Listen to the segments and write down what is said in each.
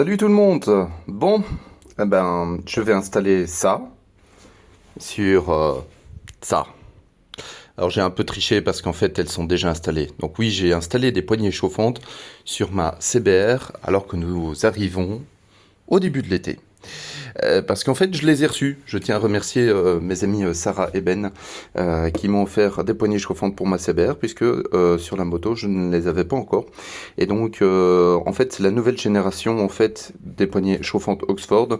Salut tout le monde! Bon, je vais installer ça sur ça. Alors j'ai un peu triché parce qu'en fait elles sont déjà installées. Donc oui, j'ai installé des poignées chauffantes sur ma CBR alors que nous arrivons au début de l'été. Parce qu'en fait, je les ai reçus. Je tiens à remercier mes amis Sarah et Ben qui m'ont offert des poignées chauffantes pour ma CBR, puisque sur la moto, je ne les avais pas encore. Et donc, en fait, c'est la nouvelle génération en fait des poignées chauffantes Oxford.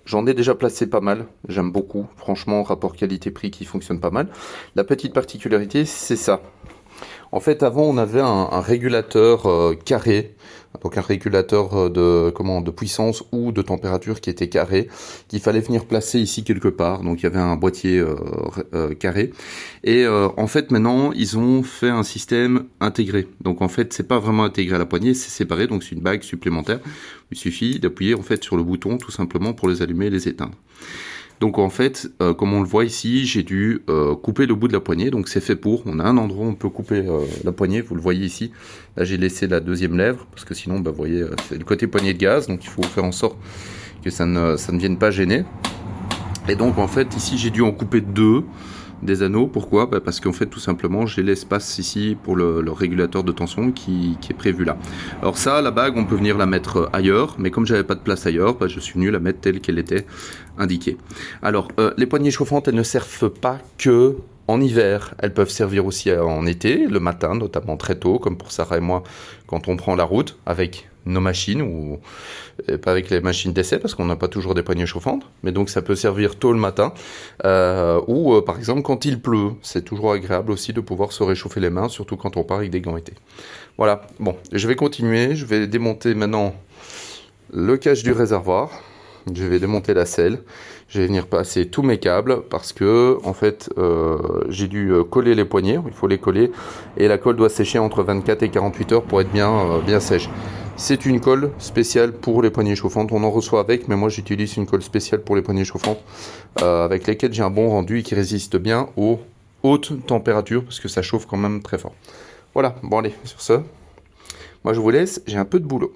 J'en ai déjà placé pas mal. J'aime beaucoup. Franchement, rapport qualité-prix qui fonctionne pas mal. La petite particularité, c'est ça. En fait, avant, on avait un régulateur carré, donc un régulateur de puissance ou de température qui était carré, qu'il fallait venir placer ici quelque part. Donc, il y avait un boîtier carré. Et en fait, maintenant, ils ont fait un système intégré. Donc, en fait, c'est pas vraiment intégré à la poignée, c'est séparé. Donc, c'est une bague supplémentaire. Il suffit d'appuyer en fait sur le bouton tout simplement pour les allumer et les éteindre. Donc en fait, comme on le voit ici, j'ai dû couper le bout de la poignée. Donc c'est fait pour. On a un endroit où on peut couper la poignée. Vous le voyez ici. Là, j'ai laissé la deuxième lèvre parce que sinon, vous voyez, c'est le côté poignée de gaz. Donc il faut faire en sorte que ça ne vienne pas gêner. Et donc en fait, ici, j'ai dû en couper deux des anneaux. Pourquoi? Parce qu'en fait, tout simplement, j'ai l'espace ici pour le régulateur de tension qui est prévu là. Alors ça, la bague, on peut venir la mettre ailleurs, mais comme j'avais pas de place ailleurs, je suis venu la mettre telle qu'elle était indiquée. Alors, les poignées chauffantes, elles ne servent pas que en hiver, elles peuvent servir aussi en été, le matin, notamment très tôt, comme pour Sarah et moi, quand on prend la route avec nos machines, ou pas avec les machines d'essai, parce qu'on n'a pas toujours des poignées chauffantes, mais donc ça peut servir tôt le matin, ou par exemple quand il pleut, c'est toujours agréable aussi de pouvoir se réchauffer les mains, surtout quand on part avec des gants été. Voilà, bon, je vais continuer, je vais démonter maintenant le cache du réservoir. Je vais démonter la selle, je vais venir passer tous mes câbles parce que en fait j'ai dû coller les poignées, il faut les coller et la colle doit sécher entre 24 et 48 heures pour être bien sèche. C'est une colle spéciale pour les poignées chauffantes, on en reçoit avec, mais moi j'utilise une colle spéciale pour les poignées chauffantes avec lesquelles j'ai un bon rendu et qui résiste bien aux hautes températures parce que ça chauffe quand même très fort. Voilà, bon allez, sur ce, moi je vous laisse, j'ai un peu de boulot.